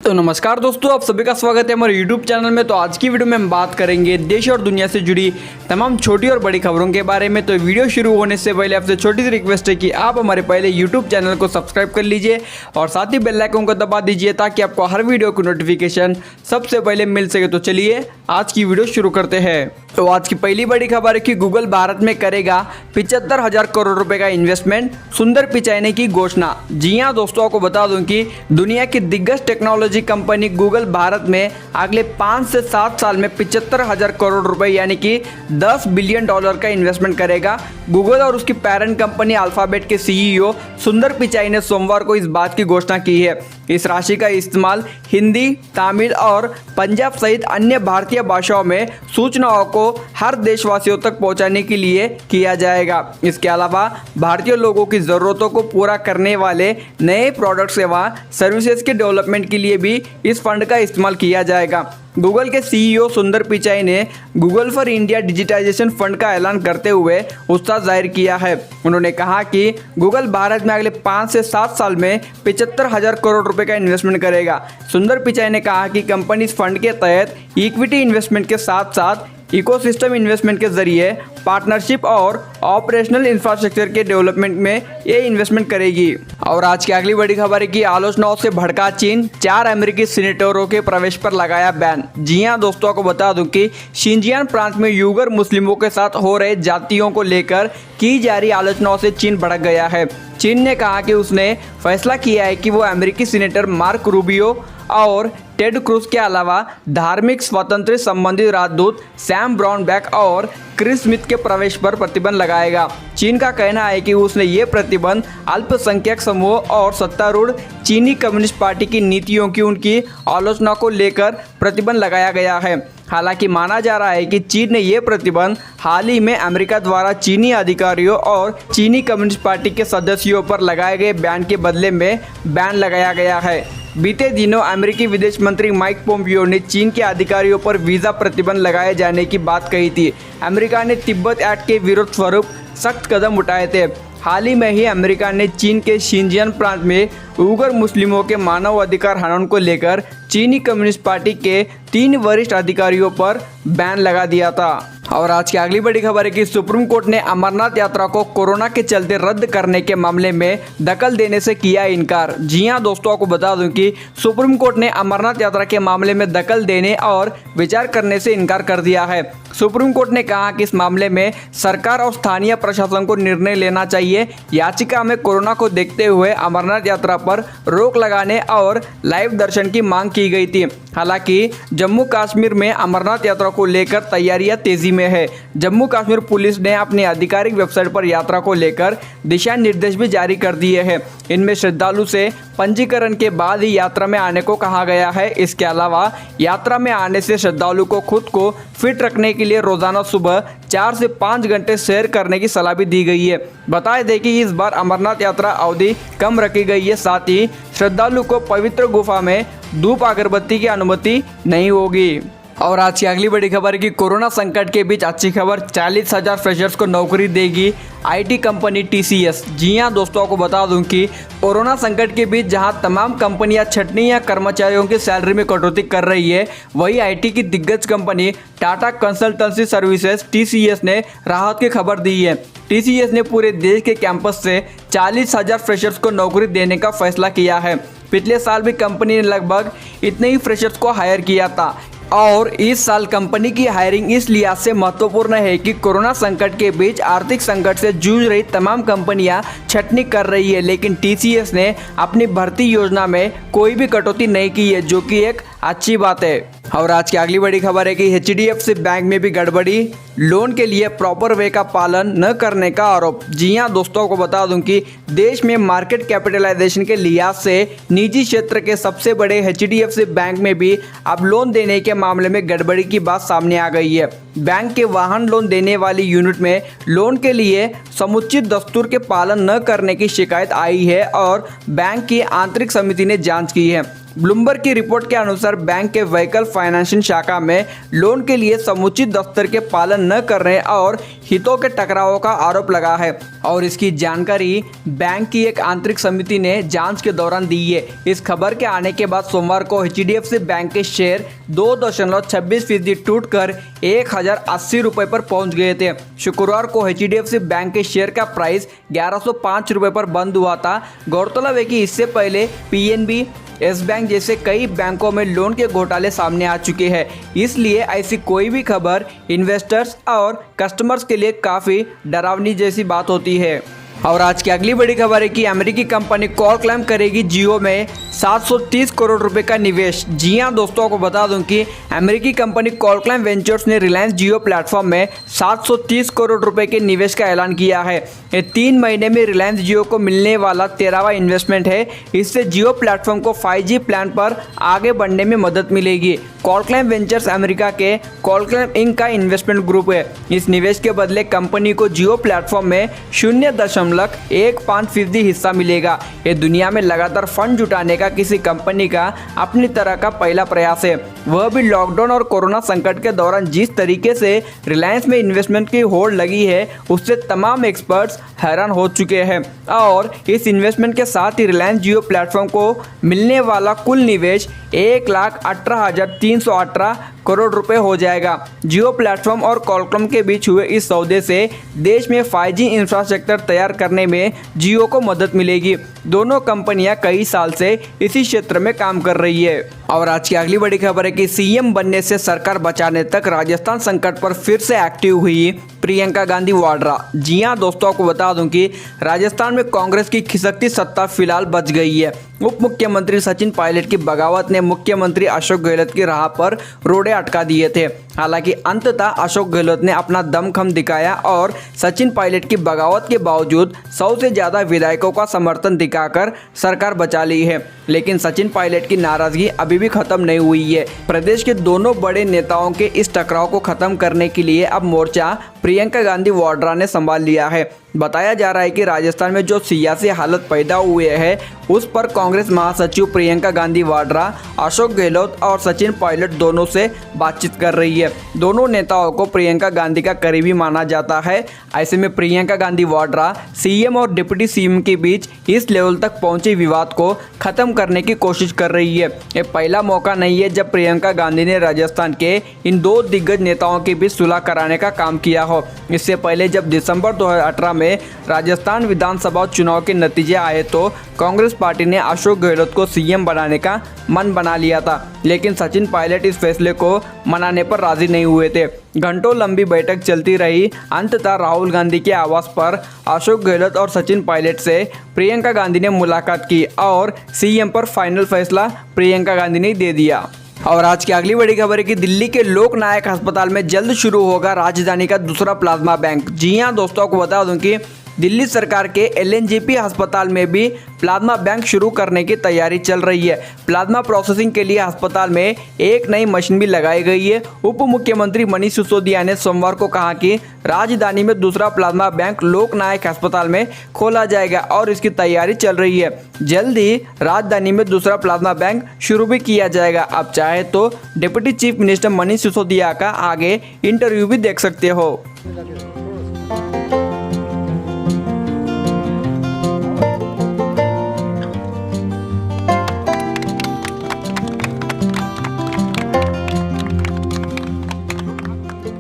तो नमस्कार दोस्तों, आप सभी का स्वागत है हमारे YouTube चैनल में। तो आज की वीडियो में हम बात करेंगे देश और दुनिया से जुड़ी तमाम छोटी और बड़ी खबरों के बारे में। तो वीडियो शुरू होने से पहले आपसे छोटी सी रिक्वेस्ट है कि आप हमारे पहले YouTube चैनल को सब्सक्राइब कर लीजिए और साथ ही बेल आइकन को दबा दीजिए ताकि आपको हर वीडियो की नोटिफिकेशन सबसे पहले मिल सके। तो चलिए आज की वीडियो शुरू करते हैं। तो आज की पहली बड़ी खबर है कि गूगल भारत में करेगा 75,000 करोड़ रुपए का इन्वेस्टमेंट, सुंदर पिचाई ने की घोषणा। जी हाँ दोस्तों, आपको बता दूं कि दुनिया की दिग्गज टेक्नोलॉजी कंपनी गूगल भारत में अगले 5 से 7 साल में 75,000 करोड़ रुपए यानी कि $10 बिलियन का इन्वेस्टमेंट करेगा। गूगल और उसकी पेरेंट कंपनी अल्फाबेट के सीईओ सुंदर पिचाई ने सोमवार को इस बात की घोषणा की है। इस राशि का इस्तेमाल हिंदी, तमिल और पंजाब सहित अन्य भारतीय भाषाओं में सूचनाओं को हर देशवासियों तक पहुंचाने के लिए किया जाएगा। इसके अलावा भारतीय लोगों की ज़रूरतों को पूरा करने वाले नए प्रोडक्ट्स एवं सर्विसेज के डेवलपमेंट के लिए भी इस फंड का इस्तेमाल किया जाएगा। गूगल के सीईओ सुंदर पिचाई ने Google for India digitization fund का ऐलान करते हुए उत्साह जाहिर किया है। उन्होंने कहा कि गूगल भारत में अगले 5 से 7 साल में 75,000 करोड़ रुपए का इन्वेस्टमेंट करेगा। सुंदर पिचाई ने कहा कि कंपनी इस फंड के तहत इक्विटी इन्वेस्टमेंट के साथ साथ इकोसिस्टम इन्वेस्टमेंट के जरिए पार्टनरशिप और ऑपरेशनल इंफ्रास्ट्रक्चर के डेवलपमेंट में ये इन्वेस्टमेंट करेगी। और आज की अगली बड़ी खबर है कि आलोचनाओं से भड़का चीन, 4 अमेरिकी सीनेटरों के प्रवेश पर लगाया बैन। जी हां दोस्तों, को बता दूं कि शिनजियांग प्रांत में यूगर मुस्लिमों के साथ हो रहे जातियों को लेकर की जा रही आलोचनाओं से चीन भड़क गया है। चीन ने कहा कि उसने फैसला किया है कि वो अमेरिकी सीनेटर मार्क रूबियो और टेड क्रूज के अलावा धार्मिक स्वतंत्रता संबंधी राजदूत सैम ब्राउनबैक और क्रिस स्मिथ के प्रवेश पर प्रतिबंध लगाएगा। चीन का कहना है कि उसने ये प्रतिबंध अल्पसंख्यक समूह और सत्तारूढ़ चीनी कम्युनिस्ट पार्टी की नीतियों की उनकी आलोचना को लेकर प्रतिबंध लगाया गया है। हालांकि माना जा रहा है कि चीन ने ये प्रतिबंध हाल ही में अमेरिका द्वारा चीनी अधिकारियों और चीनी कम्युनिस्ट पार्टी के सदस्यों पर लगाए गए बैन के बदले में बैन लगाया गया है। बीते दिनों अमेरिकी विदेश मंत्री माइक पोम्पियो ने चीन के अधिकारियों पर वीज़ा प्रतिबंध लगाए जाने की बात कही थी। अमेरिका ने तिब्बत एक्ट के विरोध स्वरूप सख्त कदम उठाए थे। हाल ही में ही अमेरिका ने चीन के शिनजियांग प्रांत में उइगर मुस्लिमों के मानव अधिकार हनन को लेकर चीनी कम्युनिस्ट पार्टी के 3 वरिष्ठ अधिकारियों पर बैन लगा दिया था। और आज की अगली बड़ी खबर है कि सुप्रीम कोर्ट ने अमरनाथ यात्रा को कोरोना के चलते रद्द करने के मामले में दखल देने से किया इनकार। जी हां दोस्तों, आपको बता दूं कि सुप्रीम कोर्ट ने अमरनाथ यात्रा के मामले में दखल देने और विचार करने से इनकार कर दिया है। सुप्रीम कोर्ट ने कहा कि इस मामले में सरकार और स्थानीय प्रशासन को निर्णय लेना चाहिए। याचिका में कोरोना को देखते हुए अमरनाथ यात्रा पर रोक लगाने और लाइव दर्शन की मांग की गई थी। हालांकि जम्मू कश्मीर में अमरनाथ यात्रा को लेकर तैयारियां तेजी में है। जम्मू कश्मीर पुलिस ने अपनी आधिकारिक वेबसाइट पर यात्रा को लेकर दिशा निर्देश भी जारी कर दिए हैं। इनमें श्रद्धालु से पंजीकरण के बाद ही यात्रा में आने को कहा गया है। इसके अलावा यात्रा में आने से श्रद्धालु को खुद को फिट रखने के लिए रोजाना सुबह 4 से 5 घंटे सैर करने की सलाह भी दी गई है। बताए दें कि इस बार अमरनाथ यात्रा अवधि कम रखी गई है। साथ ही श्रद्धालु को पवित्र गुफा में धूप अगरबत्ती की अनुमति नहीं होगी। और आज की अगली बड़ी खबर है कि कोरोना संकट के बीच अच्छी खबर, 40,000 फ्रेशर्स को नौकरी देगी आईटी कंपनी टीसीएस। जी हां दोस्तों, को बता दूं कि कोरोना संकट के बीच जहां तमाम कंपनियां छटनी या कर्मचारियों की सैलरी में कटौती कर रही है, वही आईटी की दिग्गज company Tata consultancy services TCS ने राहत की खबर दी है। टीसीएस ने पूरे देश के कैंपस से 40,000 फ्रेशर्स को नौकरी देने का फैसला किया है। पिछले साल भी कंपनी ने लगभग इतने ही फ्रेशर्स को हायर किया था और इस साल कंपनी की हायरिंग इस लिहाज से महत्वपूर्ण है कि कोरोना संकट के बीच आर्थिक संकट से जूझ रही तमाम कंपनियां छटनी कर रही है, लेकिन टीसीएस ने अपनी भर्ती योजना में कोई भी कटौती नहीं की है, जो कि एक अच्छी बात है। और आज की अगली बड़ी खबर है कि एचडीएफसी बैंक में भी गड़बड़ी, लोन के लिए प्रॉपर वे का पालन न करने का आरोप। जी हां दोस्तों, को बता दूं कि देश में मार्केट कैपिटलाइजेशन के लिहाज से निजी क्षेत्र के सबसे बड़े एचडीएफसी बैंक में भी अब लोन देने के मामले में गड़बड़ी की बात सामने आ गई है। बैंक के वाहन लोन देने वाली यूनिट में लोन के लिए समुचित दस्तूर के पालन न करने की शिकायत आई है और बैंक की आंतरिक समिति ने जांच की है। ब्लूमबर्ग की रिपोर्ट के अनुसार बैंक के व्हीकल फाइनेंसिंग शाखा में लोन के लिए समुचित दस्तर के पालन न करने और हितों के टकराव का आरोप लगा है और इसकी जानकारी बैंक की एक आंतरिक समिति ने जांच के दौरान दी है। इस खबर के आने के बाद सोमवार को HDFC बैंक के शेयर 2.26% टूटकर 1080 रुपये पर पहुंच गए थे। शुक्रवार को HDFC बैंक के शेयर का प्राइस 1105 रुपये पर बंद हुआ था। गौरतलब है कि इससे पहले PNB, येस बैंक जैसे कई बैंकों में लोन के घोटाले सामने आ चुके हैं, इसलिए ऐसी कोई भी खबर इन्वेस्टर्स और कस्टमर्स के लिए काफ़ी डरावनी जैसी बात होती है। और आज की अगली बड़ी खबर है कि अमेरिकी कंपनी क्वालकॉम करेगी जियो में 730 करोड़ रुपए का निवेश। जी हां दोस्तों, आपको बता दूं कि अमेरिकी कंपनी क्वालकॉम वेंचर्स ने रिलायंस जियो प्लेटफॉर्म में 730 करोड़ रुपए के निवेश का ऐलान किया है। ये 3 महीने में रिलायंस जियो को मिलने वाला 13वां इन्वेस्टमेंट है। इससे जियो प्लेटफॉर्म को 5G प्लान पर आगे बढ़ने में मदद मिलेगी। क्वालकॉम वेंचर्स अमेरिका के क्वालकॉम इंक का इन्वेस्टमेंट ग्रुप है। इस निवेश के बदले कंपनी को जियो प्लेटफॉर्म में 0.15% हिस्सा मिलेगा। ये दुनिया में लगातार फंड जुटाने का किसी कंपनी का अपनी तरह का पहला प्रयास है, वह भी लॉकडाउन और कोरोना संकट के दौरान। जिस तरीके से रिलायंस में इन्वेस्टमेंट की होड़ लगी है, उससे तमाम एक्सपर्ट्स हैरान हो चुके हैं और इस इन्वेस्टमेंट के साथ ही रिलायंस जियो प्लेटफॉर्म को मिलने वाला कुल निवेश 1,18,318 करोड़ रुपए हो जाएगा। जियो प्लेटफॉर्म और क्वालकॉम के बीच हुए इस सौदे से देश में 5G इंफ्रास्ट्रक्चर तैयार करने में जियो को मदद मिलेगी। दोनों कंपनियां कई साल से इसी क्षेत्र में काम कर रही है। और आज की अगली बड़ी खबर है कि CM बनने से सरकार बचाने तक राजस्थान संकट पर फिर से एक्टिव हुई प्रियंका गांधी वाड्रा। जी हां दोस्तों, आपको बता दूं कि राजस्थान में कांग्रेस की खिसकती सत्ता फिलहाल बच गई है। उप मुख्यमंत्री सचिन पायलट की बगावत ने मुख्यमंत्री अशोक गहलोत की राह पर रोड़े अटका दिए थे। हालांकि अंततः अशोक गहलोत ने अपना दमखम दिखाया और सचिन पायलट की बगावत के बावजूद 100 से ज़्यादा विधायकों का समर्थन दिखाकर सरकार बचा ली है। लेकिन सचिन पायलट की नाराजगी अभी भी खत्म नहीं हुई है। प्रदेश के दोनों बड़े नेताओं के इस टकराव को खत्म करने के लिए अब मोर्चा प्रियंका गांधी वाड्रा ने संभाल लिया है। बताया जा रहा है कि राजस्थान में जो सियासी हालत पैदा हुए है, उस पर कांग्रेस महासचिव प्रियंका गांधी वाड्रा अशोक गहलोत और सचिन पायलट दोनों से बातचीत कर रही है। दोनों नेताओं को प्रियंका गांधी का करीबी माना जाता है। ऐसे में प्रियंका गांधी वाड्रा CM और डिप्टी CM के बीच इस लेवल तक पहुंचे विवाद को खत्म करने की कोशिश कर रही है। ये पहला मौका नहीं है जब प्रियंका गांधी ने राजस्थान के इन दो दिग्गज नेताओं के बीच सुलह कराने का काम किया हो। इससे पहले जब दिसंबर 2018 में राजस्थान विधानसभा चुनाव के नतीजे आए तो कांग्रेस पार्टी ने अशोक गहलोत को CM बनाने का मन बना लिया था, लेकिन सचिन पायलट इस फैसले को मनाने पर राजी नहीं हुए थे। घंटों लंबी बैठक चलती रही। अंततः राहुल गांधी के आवास पर अशोक गहलोत और सचिन पायलट से प्रियंका गांधी ने मुलाकात की और CM पर फाइनल फैसला प्रियंका गांधी ने दे दिया। और आज की अगली बड़ी खबर है कि दिल्ली के लोक नायक अस्पताल में जल्द शुरू होगा राजधानी का दूसरा प्लाज्मा बैंक। जी हां दोस्तों, आपको बता दूं कि दिल्ली सरकार के LNJP अस्पताल में भी प्लाज्मा बैंक शुरू करने की तैयारी चल रही है। प्लाज्मा प्रोसेसिंग के लिए अस्पताल में एक नई मशीन भी लगाई गई है। उप मुख्यमंत्री मनीष सिसोदिया ने सोमवार को कहा कि राजधानी में दूसरा प्लाज्मा बैंक लोक नायक अस्पताल में खोला जाएगा और इसकी तैयारी चल रही है। जल्द ही राजधानी में दूसरा प्लाज्मा बैंक शुरू भी किया जाएगा। आप चाहे तो deputy chief minister Manish Sisodia का आगे इंटरव्यू भी देख सकते हो।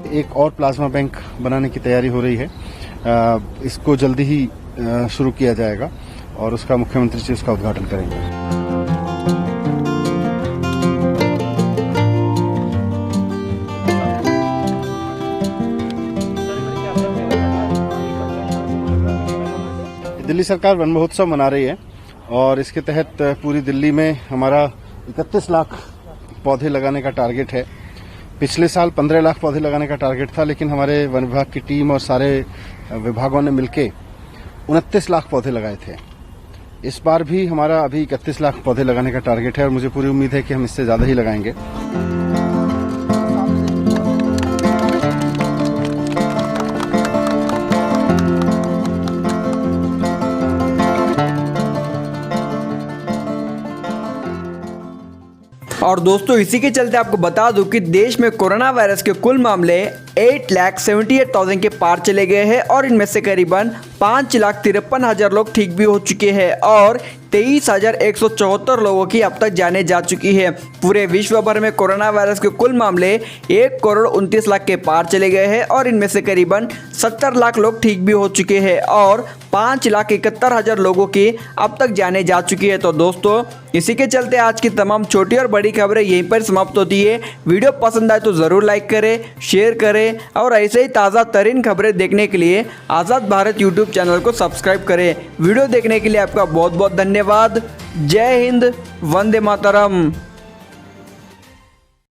एक और प्लाज्मा बैंक बनाने की तैयारी हो रही है। इसको जल्दी ही शुरू किया जाएगा और उसका मुख्यमंत्री जी उसका उद्घाटन करेंगे। दिल्ली सरकार वन महोत्सव मना रही है और इसके तहत पूरी दिल्ली में हमारा 31 लाख पौधे लगाने का टारगेट है। पिछले साल 15 लाख पौधे लगाने का टारगेट था, लेकिन हमारे वन विभाग की टीम और सारे विभागों ने मिलकर 29 लाख पौधे लगाए थे। इस बार भी हमारा अभी 31 लाख पौधे लगाने का टारगेट है और मुझे पूरी उम्मीद है कि हम इससे ज़्यादा ही लगाएंगे। और दोस्तों इसी के चलते आपको बता दूं कि देश में कोरोना वायरस के कुल मामले 8,78,000 के पार चले गए हैं और इनमें से करीबन 5,53,000 लोग ठीक भी हो चुके हैं और 23,174 लोगों की अब तक जाने जा चुकी है। पूरे विश्व भर में कोरोना वायरस के कुल मामले 1,29,00,000 के पार चले गए हैं और इनमें से करीबन 70 लाख लोग ठीक भी हो चुके हैं और 5,71,000 लोगों की अब तक जाने जा चुकी है। तो दोस्तों इसी के चलते आज की तमाम छोटी और बड़ी खबरें यहीं पर समाप्त होती है। वीडियो पसंद आए तो ज़रूर लाइक करें, शेयर करें और ऐसे ही ताज़ा तरीन खबरें देखने के लिए आज़ाद भारत यूट्यूब चैनल को सब्सक्राइब करें। वीडियो देखने के लिए आपका बहुत बहुत धन्यवाद। जय हिंद, वंदे मातरम।